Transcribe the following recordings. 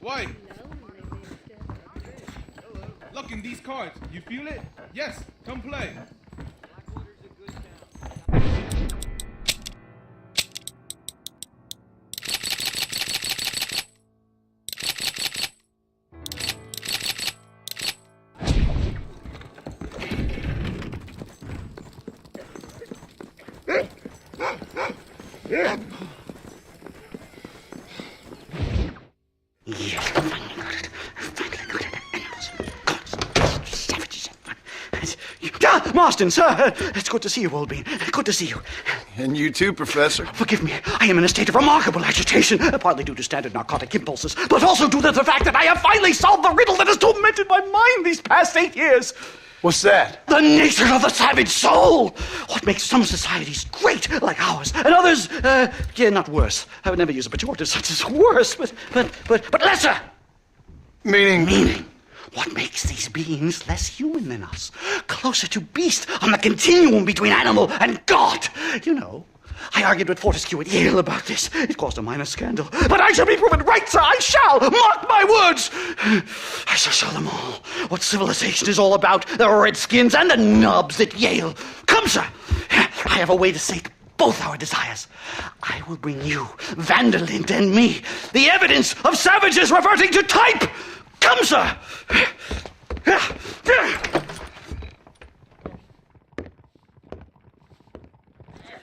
Why? Look in these cards. You feel it? Yes. Come play. Marston, sir, it's good to see you, Oldbean. Good to see you. And you too, Professor. Forgive me, I am in a state of remarkable agitation, partly due to standard narcotic impulses, but also due to the fact that I have finally solved the riddle that has tormented my mind these past 8 years. What's that? The nature of the savage soul! What makes some societies great, like ours, and others, not worse. I would never use a pejorative such as worse, but lesser! Meaning? What makes these beings less human than us? Closer to beast on the continuum between animal and God. You know, I argued with Fortescue at Yale about this. It caused a minor scandal. But I shall be proven right, sir. I shall. Mark my words. I shall show them all what civilization is all about. The redskins and the nubs at Yale. Come, sir. I have a way to sate both our desires. I will bring you, Vanderlint, and me, the evidence of savages reverting to type. Come, sir!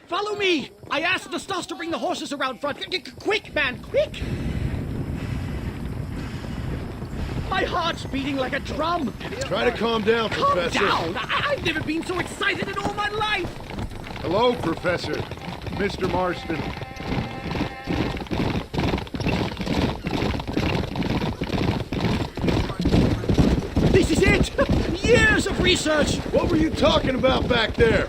Follow me! I asked Nastas to bring the horses around front. Quick, man, quick! My heart's beating like a drum. Try to calm down, Professor. Calm down! I've never been so excited in all my life! Hello, Professor. Mr. Marston. This is it! Years of research! What were you talking about back there?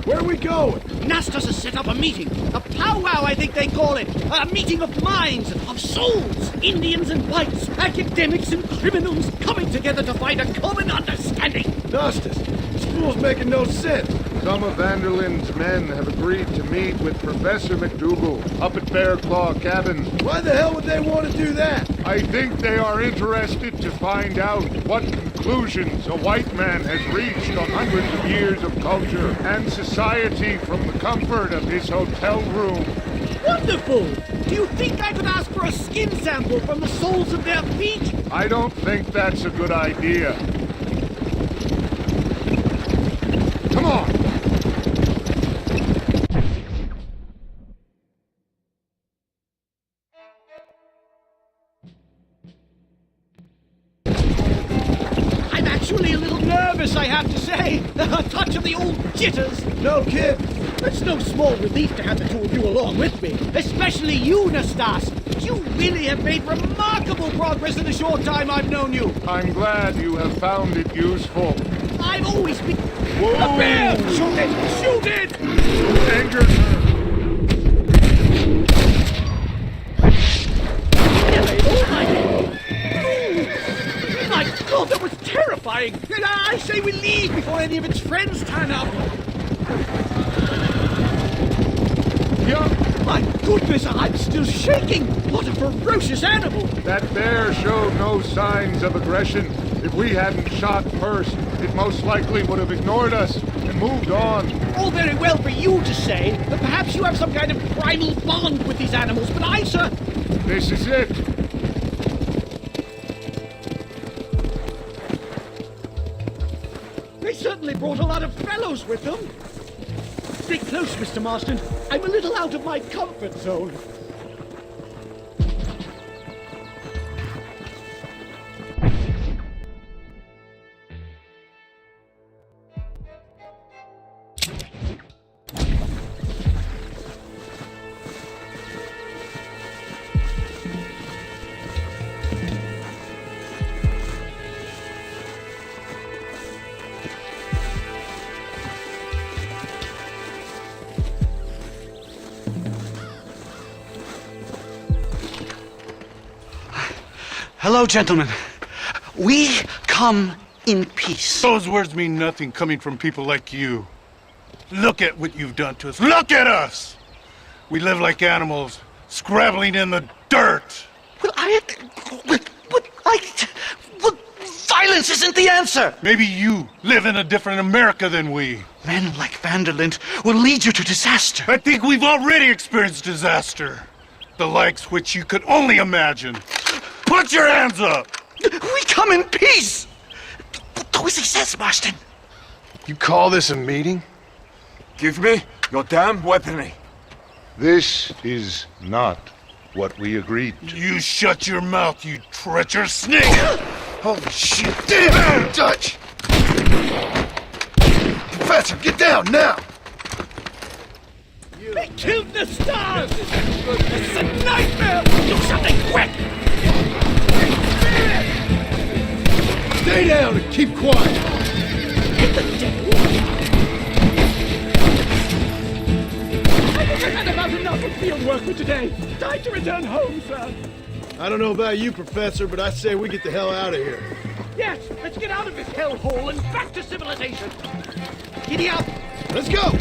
Where are we going? Nastas has set up a meeting. A powwow, I think they call it. A meeting of minds, of souls. Indians and whites, academics and criminals coming together to find a common understanding. Nastas, this fool's making no sense. Some of Vanderlyn's men have agreed to meet with Professor McDougal up at Bear Claw Cabin. Why the hell would they want to do that? I think they are interested to find out what conclusions a white man has reached on hundreds of years of culture and society from the comfort of his hotel room. Wonderful! Do you think I could ask for a skin sample from the soles of their feet? I don't think that's a good idea. Come on! I'm actually a little nervous, I have to say. A touch of the old jitters. No kid. It's no small relief to have the two of you along with me, especially you, Nastas. You really have made remarkable progress in the short time I've known you. I'm glad you have found it useful. I've always been... Whoa! A bear! Shoot it! Shoot it! You angered her. My God, that was terrifying! I say we leave before any of its friends turn up. Yeah. My goodness, I'm still shaking! What a ferocious animal! That bear showed no signs of aggression. If we hadn't shot first, it most likely would have ignored us and moved on. All very well for you to say, that perhaps you have some kind of primal bond with these animals, but I, sir... This is it. They certainly brought a lot of fellows with them. Stay close, Mr. Marston. I'm a little out of my comfort zone. Hello, gentlemen. We come in peace. Those words mean nothing coming from people like you. Look at what you've done to us. Look at us! We live like animals, scrabbling in the dirt. Well, Well, violence isn't the answer. Maybe you live in a different America than we. Men like Vanderlint will lead you to disaster. I think we've already experienced disaster. The likes which you could only imagine. Put your hands up! We come in peace. Do as he says, Marston. You call this a meeting? Give me your damn weaponry. This is not what we agreed to. You shut your mouth, you treacherous snake! Holy shit! Damn, Dutch! Professor, get down now! They killed the stars! This is a nightmare! Do something quick! Stay down and keep quiet! Hit the devil! I think I've had about enough of field work for today. Time to return home, sir. I don't know about you, Professor, but I say we get the hell out of here. Yes, let's get out of this hellhole and back to civilization. Giddy up! Let's go!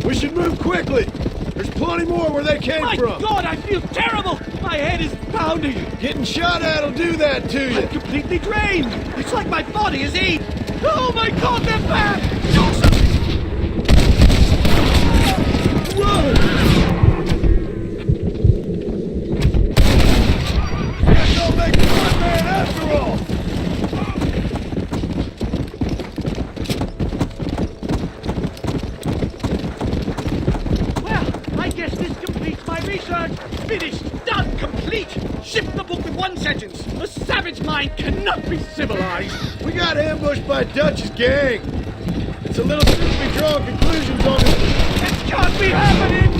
We should move quickly! There's plenty more where they came My from! God, I feel terrible! My head is pounding! Getting shot at'll do that to you! I'm completely drained! It's like my body is eaten! Oh my God, they're back! Do something! Whoa! Guess I'll make you one man after all! Well, I guess this completes my research. Finished, done, complete. Ship the book with one sentence. A savage mind cannot be civilized. We got ambushed by Dutch's gang! It's a little soon to be drawing conclusions on it. It can't be happening!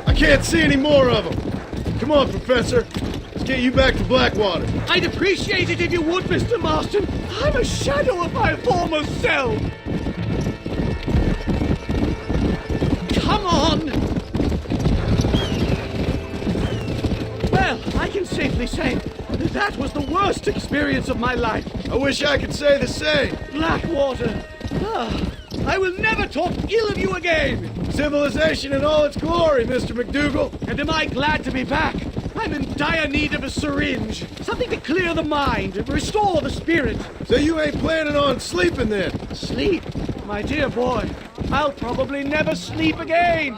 I can't see any more of them. Come on, Professor. Let's get you back to Blackwater. I'd appreciate it if you would, Mr. Marston. I'm a shadow of my former self. Come on! Well, I can safely say that was the worst experience of my life. I wish I could say the same. Blackwater. Ah, I will never talk ill of you again. Civilization in all its glory, Mr. McDougal. And am I glad to be back? I'm in dire need of a syringe. Something to clear the mind and restore the spirit. So you ain't planning on sleeping then? Sleep? My dear boy, I'll probably never sleep again.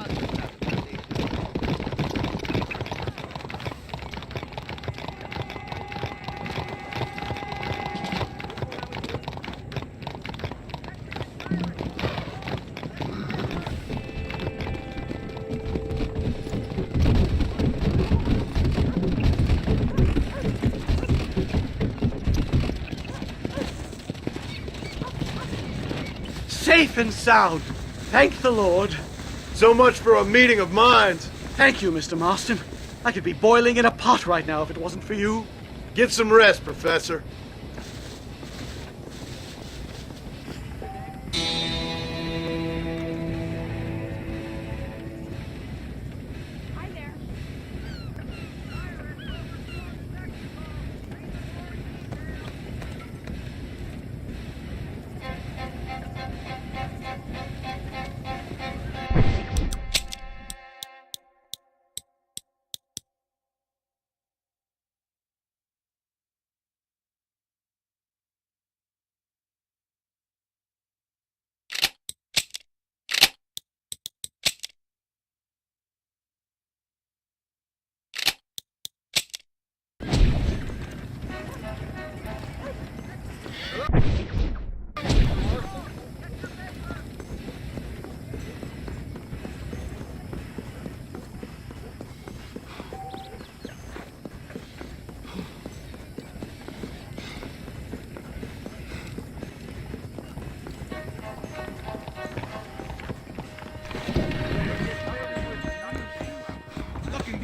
Safe and sound. Thank the Lord. So much for a meeting of minds. Thank you, Mr. Marston. I could be boiling in a pot right now if it wasn't for you. Get some rest, Professor. Hi there.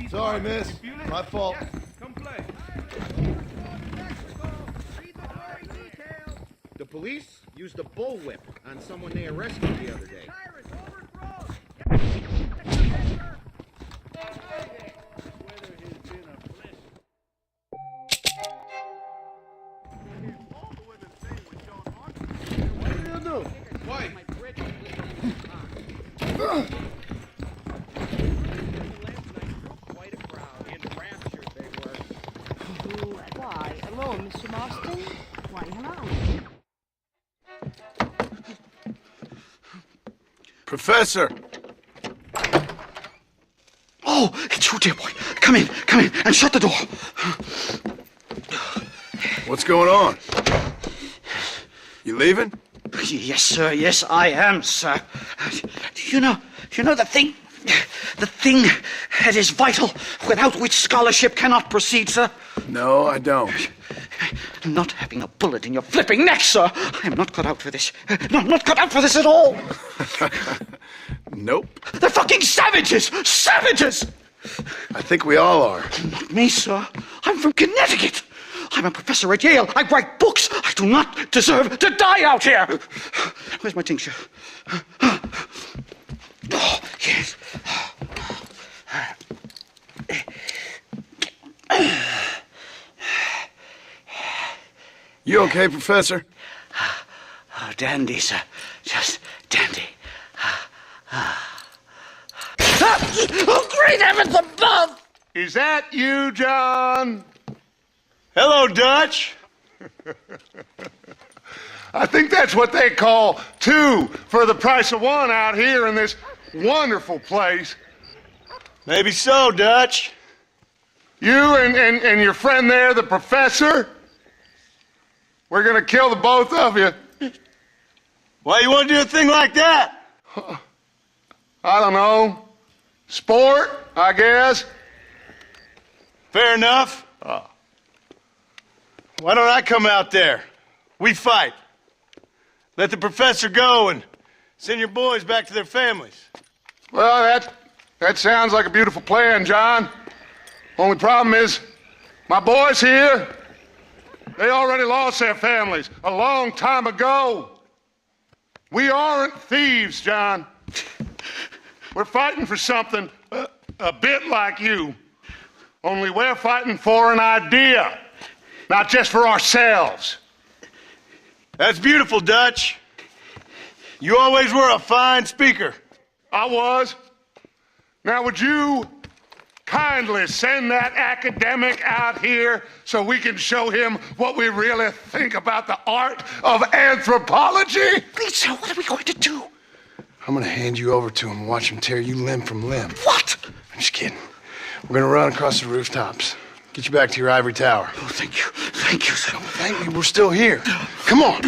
Sorry, miss. My fault. Yes, come play. The police used a bullwhip on someone they arrested the other day. Whether his Quite a crowd. Enraptured they were. Why, hello, Mr. Marston. Why, hello. Professor! Oh, it's you, dear boy. Come in, and shut the door. What's going on? You leaving? Yes, sir. Yes, I am, sir. You know the thing that is vital, without which scholarship cannot proceed, sir. No, I don't. Not having a bullet in your flipping neck, sir. I am not cut out for this. No, I'm not cut out for this at all. Nope. They're fucking savages! Savages! I think we all are. Not me, sir. I'm from Connecticut. I'm a professor at Yale. I write books. I do not deserve to die out here. Where's my tincture? Oh, yes. You okay, Professor? Oh, dandy, sir. Just dandy. Oh, great heavens above! Is that you, John? Hello, Dutch. I think that's what they call two for the price of one out here in this wonderful place. Maybe so, Dutch. You and your friend there, the professor, we're gonna kill the both of you. Why you want to do a thing like that? I don't know. Sport, I guess. Fair enough. Why don't I come out there? We fight. Let the professor go and send your boys back to their families. Well, that sounds like a beautiful plan, John. Only problem is, my boys here, they already lost their families a long time ago. We aren't thieves, John. We're fighting for something a bit like you. Only we're fighting for an idea, not just for ourselves. That's beautiful, Dutch. You always were a fine speaker. I was. Now, would you kindly send that academic out here so we can show him what we really think about the art of anthropology? Please, sir, what are we going to do? I'm gonna hand you over to him and watch him tear you limb from limb. What? I'm just kidding. We're gonna run across the rooftops. Get you back to your ivory tower. Oh, thank you. Thank you, sir. Thank me, we're still here. Come on.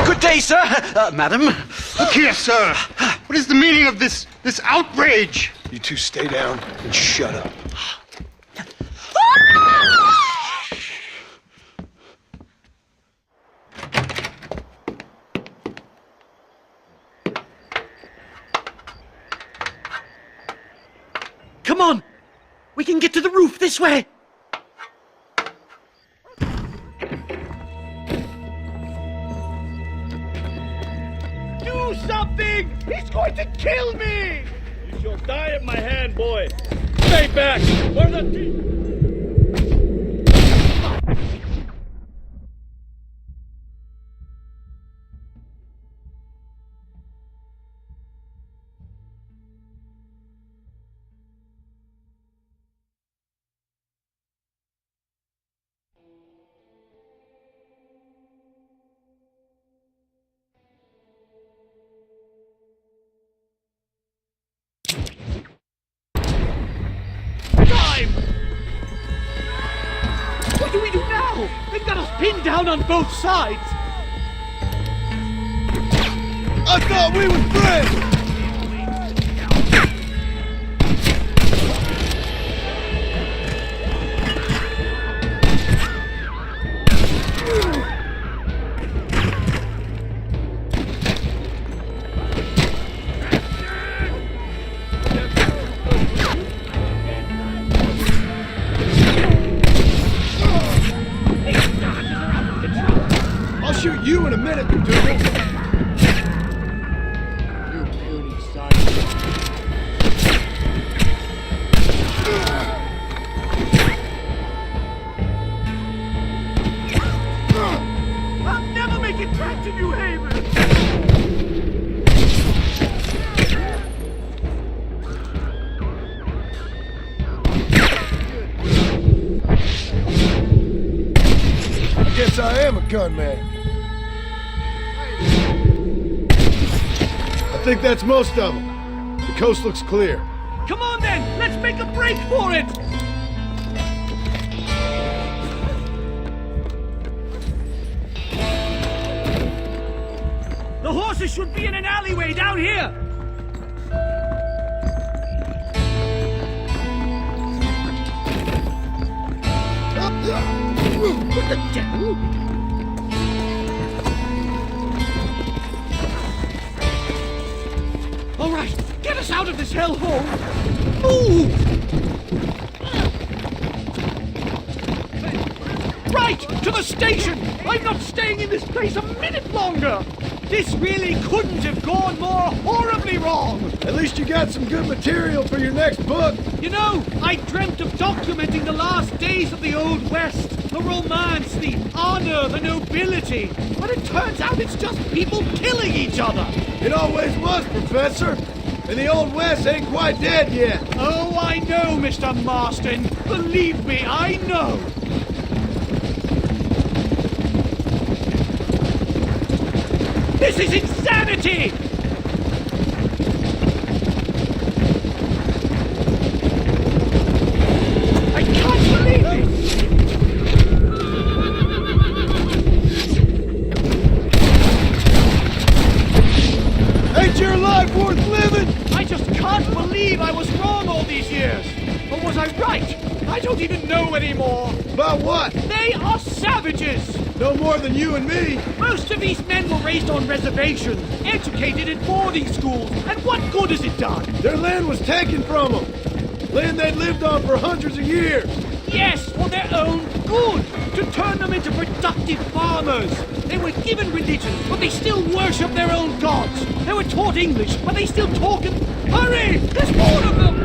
Good day, sir. Madam. Look here, sir. What is the meaning of this outrage? You two stay down and shut up. Come on! We can get to the roof this way! Do something! He's going to kill me! You shall die at my hand, boy. Stay back, or the... Time! What do we do now? They've got us pinned down on both sides! I thought we were friends! I'll shoot you in a minute, McDougal. shotgun man. I think that's most of them. The coast looks clear. Come on then, let's make a break for it! The horses should be in an alleyway down here! What the devil? All right, get us out of this hellhole! Move! Right, to the station! I'm not staying in this place a minute longer! This really couldn't have gone more horribly wrong! At least you got some good material for your next book. You know, I dreamt of documenting the last days of the Old West. The romance, the honor, the nobility. But it turns out it's just people killing each other. It always was, Professor. And the Old West ain't quite dead yet. Oh, I know, Mr. Marston. Believe me, I know. This is insanity! I can't believe it! Ain't your life worth living? I just can't believe I was wrong all these years. Or was I right? I don't even know anymore. About what? They are savages! No more than you and me. Most of these men were raised on reservations, educated in boarding schools, and what good has it done? Their land was taken from them. Land they'd lived on for hundreds of years. Yes, for their own good, to turn them into productive farmers. They were given religion, but they still worship their own gods. They were taught English, but they still talk and... Hurry! There's more of them!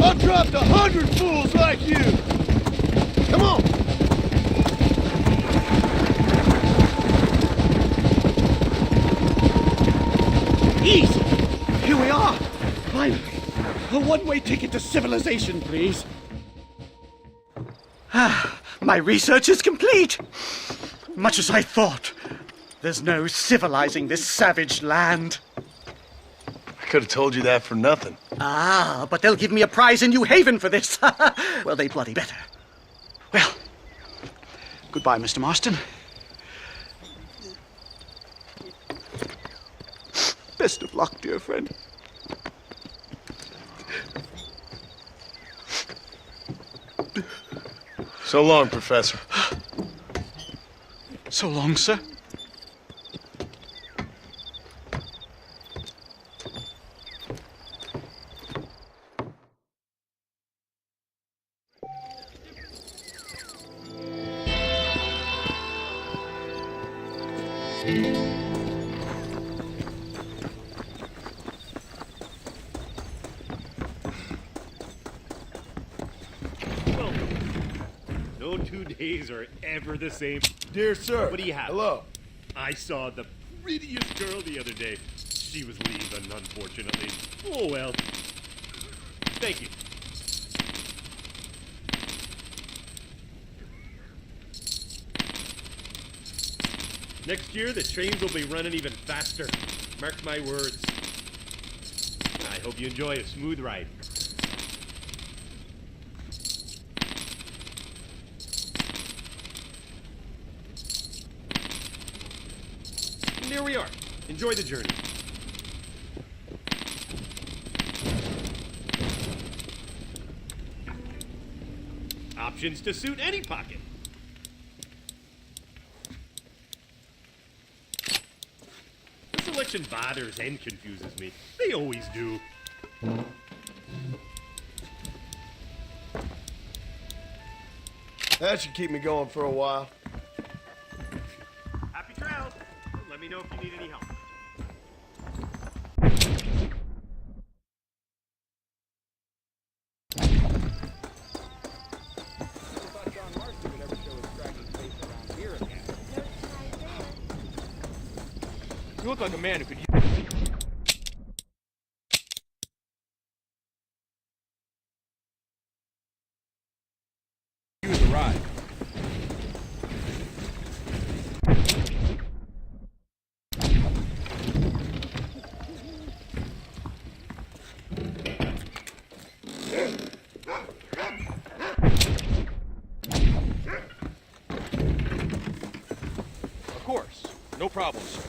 I've dropped 100 fools like you. Come on. Easy! Here we are! Finally! A one-way ticket to civilization, please. My research is complete. Much as I thought. There's no civilizing this savage land. I could have told you that for nothing. Ah, but they'll give me a prize in New Haven for this. Well, they bloody better. Well, goodbye, Mr. Marston. Best of luck, dear friend. So long, Professor. So long, sir. No 2 days are ever the same. Dear sir. What do you have? Hello. I saw the prettiest girl the other day. She was leaving, unfortunately. Oh well. Thank you. Next year, the trains will be running even faster. Mark my words. I hope you enjoy a smooth ride. And there we are. Enjoy the journey. Options to suit any pocket. This selection bothers and confuses me. They always do. That should keep me going for a while. Happy trails. Let me know if you need any help. You look like a man who could use a ride. Of course. No problem, sir.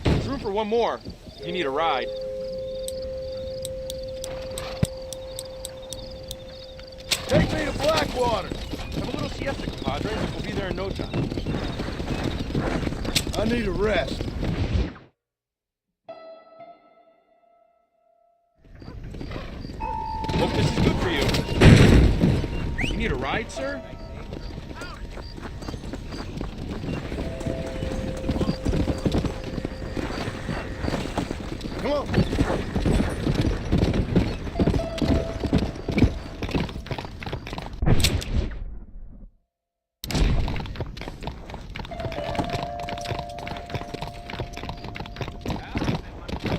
There's room for one more. You need a ride. Take me to Blackwater. Have a little siesta, compadre. We'll be there in no time. I need a rest. Hope this is good for you. You need a ride, sir? Come on.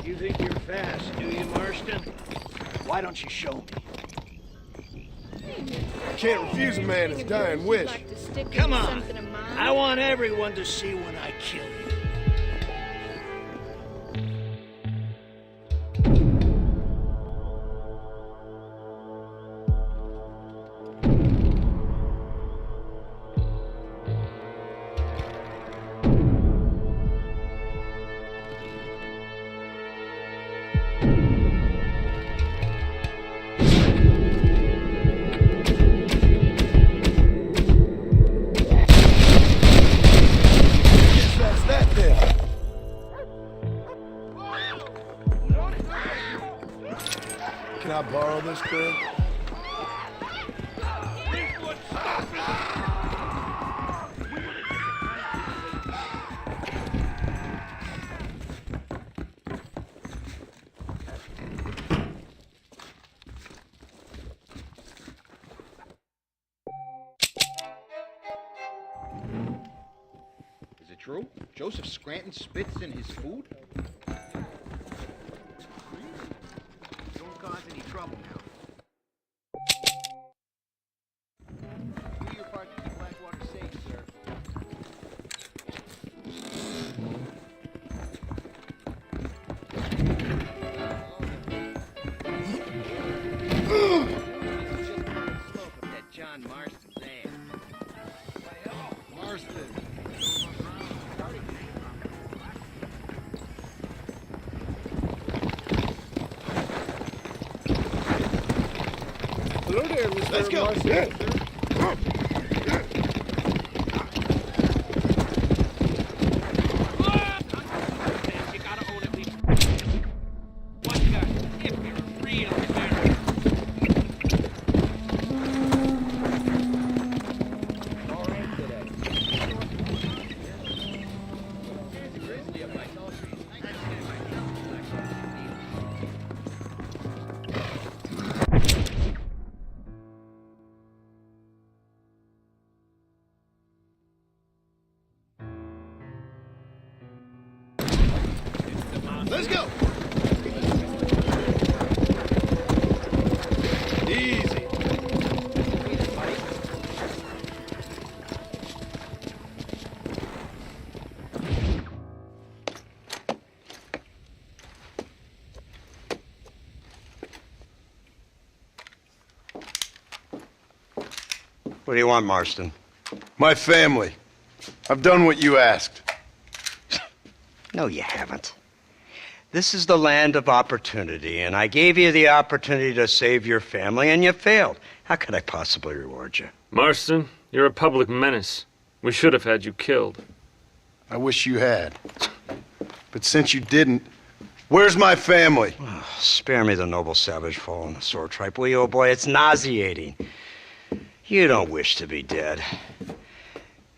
You think you're fast, do you, Marston? Why don't you show me? Can't refuse a man his dying wish. Come on. I want everyone to see when I kill you. Can I borrow this crib? Is it true? Joseph Scranton spits in his food? Don't cause any trouble now. Do your part to keep Blackwater safe, sir. John Marston's ass. Marston. Hello there, Mr. Let's go. Marston. You gotta own it, people. What you got? If you're real American. Let's go. Easy. What do you want, Marston? My family. I've done what you asked. No, you haven't. This is the land of opportunity, and I gave you the opportunity to save your family, and you failed. How could I possibly reward you? Marston, you're a public menace. We should have had you killed. I wish you had. But since you didn't, where's my family? Oh, spare me the noble savage fall on the sword tripe, will you, old boy? It's nauseating. You don't wish to be dead.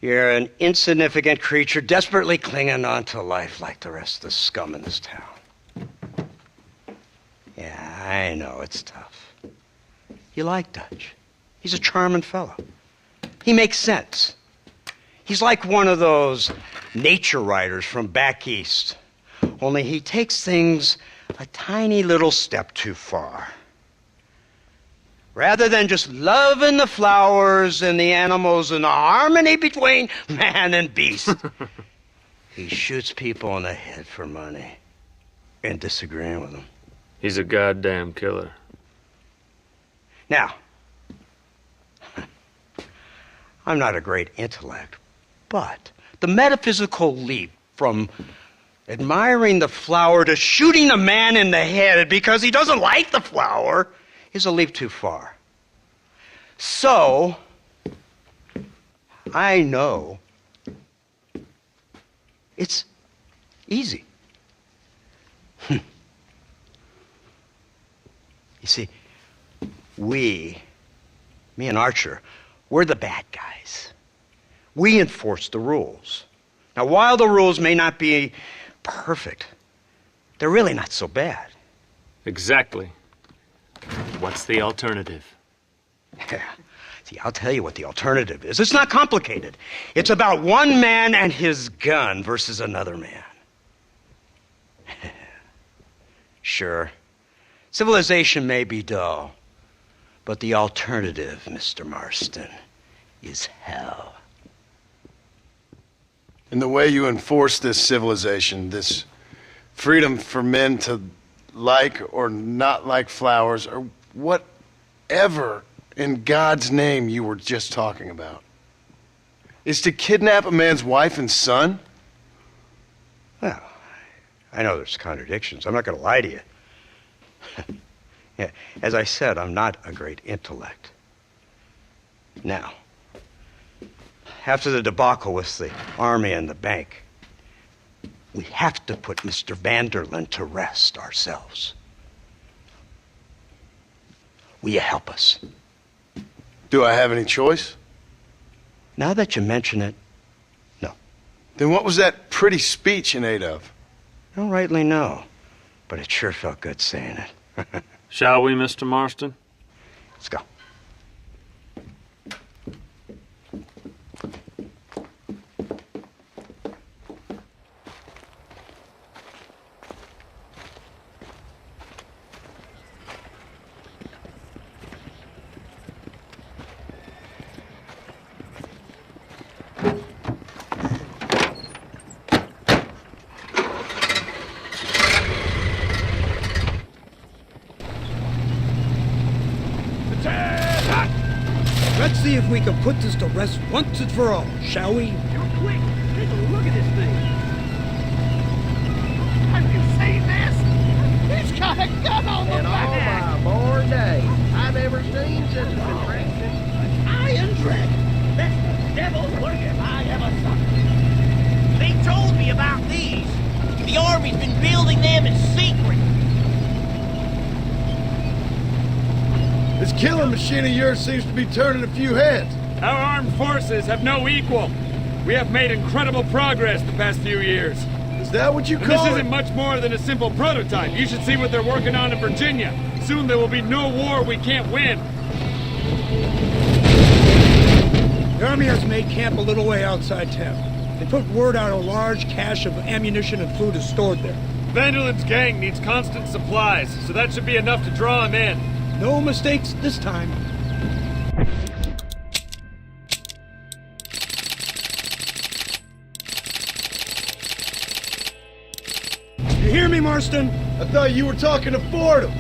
You're an insignificant creature desperately clinging on to life like the rest of the scum in this town. Yeah, I know it's tough. You like Dutch. He's a charming fellow. He makes sense. He's like one of those nature writers from back east. Only he takes things a tiny little step too far. Rather than just loving the flowers and the animals and the harmony between man and beast, he shoots people in the head for money and disagreeing with them. He's a goddamn killer. Now, I'm not a great intellect, but the metaphysical leap from admiring the flower to shooting a man in the head because he doesn't like the flower is a leap too far. So, I know it's easy. You see, me and Archer, we're the bad guys. We enforce the rules. Now, while the rules may not be perfect, they're really not so bad. Exactly. What's the alternative? See, I'll tell you what the alternative is. It's not complicated. It's about one man and his gun versus another man. Sure, civilization may be dull, but the alternative, Mr. Marston, is hell. And the way you enforce this civilization, this freedom for men to like or not like flowers, or whatever in God's name you were just talking about, is to kidnap a man's wife and son? Well, I know there's contradictions. I'm not going to lie to you. Yeah, as I said, I'm not a great intellect. Now, after the debacle with the army and the bank, we have to put Mr. Vanderlyn to rest ourselves. Will you help us? Do I have any choice? Now that you mention it, no. Then what was that pretty speech in aid of? I don't rightly know, but it sure felt good saying it. Shall we, Mr. Marston? Let's go. Let's see if we can put this to rest once and for all, shall we? You're quick. Take a look at this thing. Have you seen this? He's got a gun on the back. In all my born days, I've ever seen such a contraption. Iron Dragon. That's the devil's work if I ever saw it. They told me about these. The army's been building them in secret. This killing machine of yours seems to be turning a few heads. Our armed forces have no equal. We have made incredible progress the past few years. Is that what you And call this it? isn't much more than a simple prototype. You should see what they're working on in Virginia. Soon there will be no war we can't win. The army has made camp a little way outside town. They put word out a large cache of ammunition and food is stored there. Vanderlyn's gang needs constant supplies, so that should be enough to draw him in. No mistakes this time. You hear me, Marston? I thought you were talking to Fordham.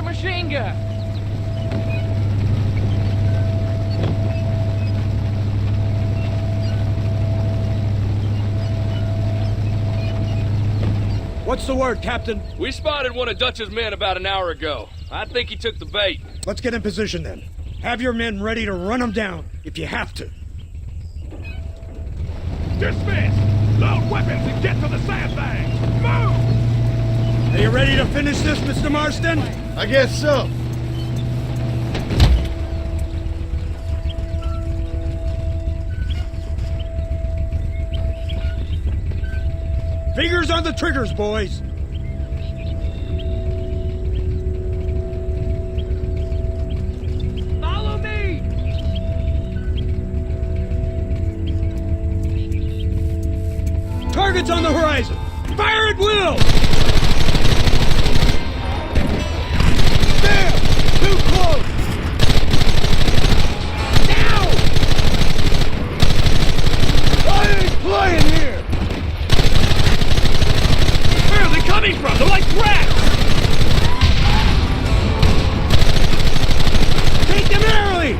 Machine gun. What's the word, Captain? We spotted one of Dutch's men about an hour ago. I think he took the bait. Let's get in position then. Have your men ready to run them down if you have to. Dismiss! Load weapons and get to the sandbags! Move! Are you ready to finish this, Mr. Marston? I guess so. Fingers on the triggers, boys. Follow me! Targets on the horizon! Fire at will! There! Too close! Now! I ain't playing here! Where are they coming from? They're like rats! Take them early!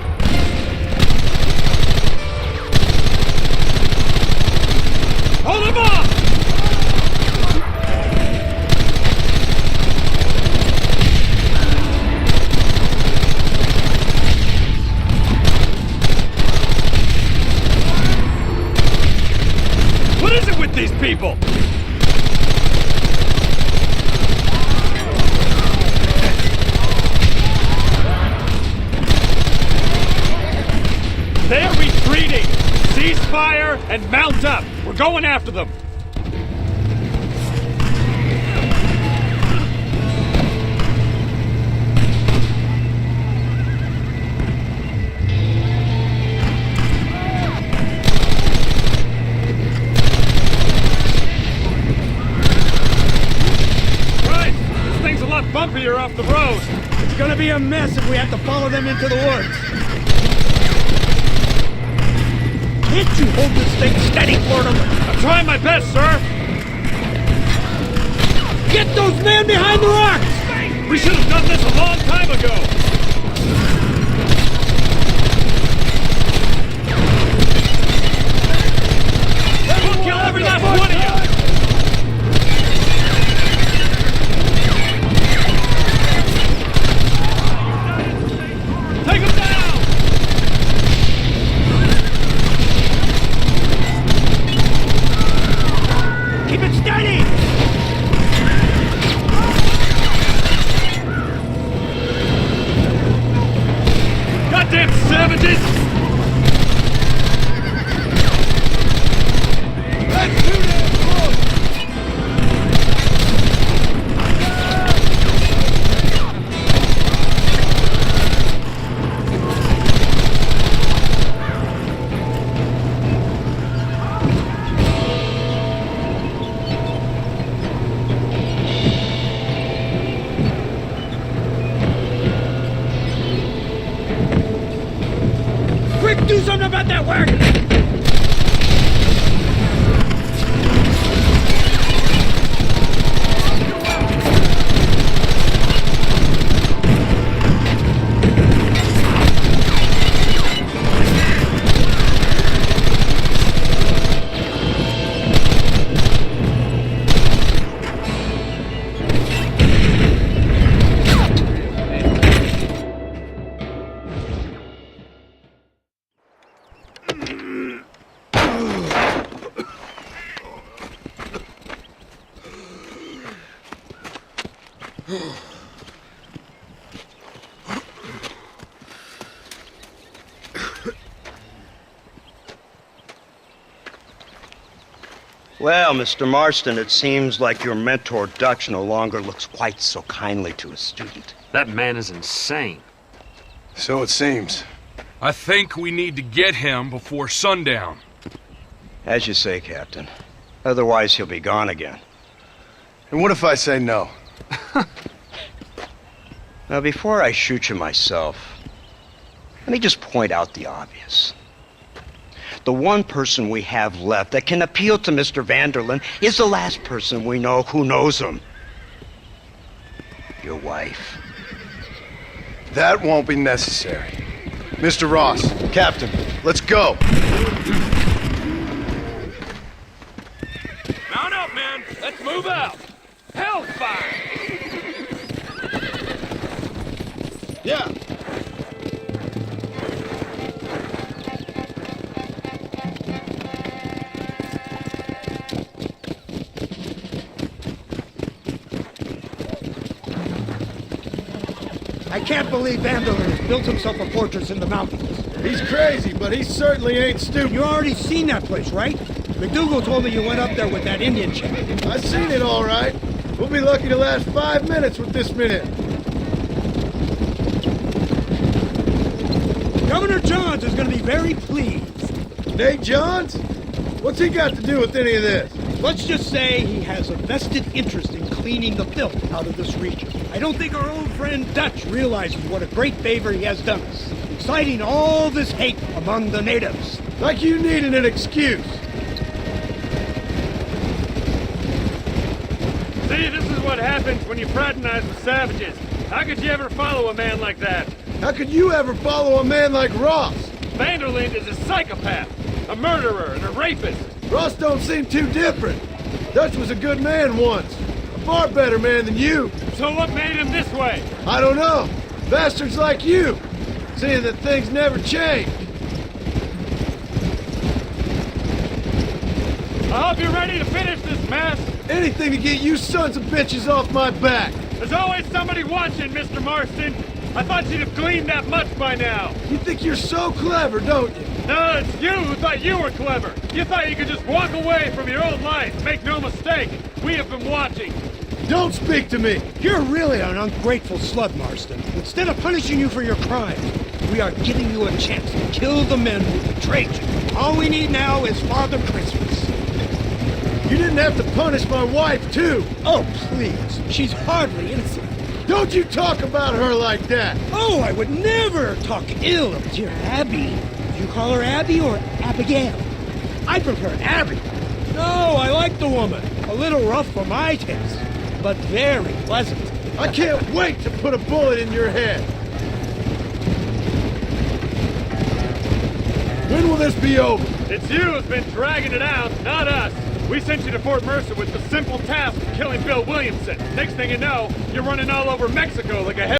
Hold them off! What is it with these people? They're retreating! Cease fire and mount up! We're going after them! Right! This thing's a lot bumpier off the road! It's gonna be a mess if we have to follow them into the woods! Can't you hold this thing steady for them? I'm trying my best, sir! Get those men behind the rocks! We should have done this a long time ago! We'll kill every last one of you! Take them down! Keep it steady! Goddamn savages! That's too damn close! Quick, do something about that wagon! Well, Mr. Marston, it seems like your mentor Dutch no longer looks quite so kindly to his student. That man is insane. So it seems. I think we need to get him before sundown. As you say, Captain. Otherwise, he'll be gone again. And what if I say no? Now, before I shoot you myself, let me just point out the obvious. The one person we have left that can appeal to Mr. Vanderlyn is the last person we know who knows him. Your wife. That won't be necessary. Mr. Ross, Captain, let's go. Mount up, man! Let's move out! Hellfire! Yeah. I can't believe Vanderlyn has built himself a fortress in the mountains. He's crazy, but he certainly ain't stupid. You already seen that place, right? McDougal told me you went up there with that Indian chick. I seen it all right. We'll be lucky to last 5 minutes with this minute. Governor Johns is going to be very pleased. Nate Johns? What's he got to do with any of this? Let's just say he has a vested interest in cleaning the filth out of this region. I don't think our old friend Dutch realizes what a great favor he has done us, inciting all this hate among the natives. Like you needed an excuse. See, this is what happens when you fraternize with savages. How could you ever follow a man like that? How could you ever follow a man like Ross? Vanderlyn is a psychopath, a murderer, and a rapist. Ross don't seem too different. Dutch was a good man once. A far better man than you. So what made him this way? I don't know. Bastards like you. Seeing that things never change. I hope you're ready to finish this mess. Anything to get you sons of bitches off my back. There's always somebody watching, Mr. Marston. I thought you'd have gleaned that much by now. You think you're so clever, don't you? No, it's you who thought you were clever. You thought you could just walk away from your old life. Make no mistake, we have been watching. Don't speak to me. You're really an ungrateful slug, Marston. Instead of punishing you for your crimes, we are giving you a chance to kill the men who betrayed you. All we need now is Father Christmas. You didn't have to punish my wife, too. Oh, please. She's hardly innocent. Don't you talk about her like that. Oh, I would never talk ill of dear Abby. Do you call her Abby or Abigail? I prefer Abby. No, I like the woman. A little rough for my taste, but very pleasant. I can't wait to put a bullet in your head. When will this be over? It's you who's been dragging it out, not us. We sent you to Fort Mercer with the simple task of killing Bill Williamson. Next thing you know, you're running all over Mexico like a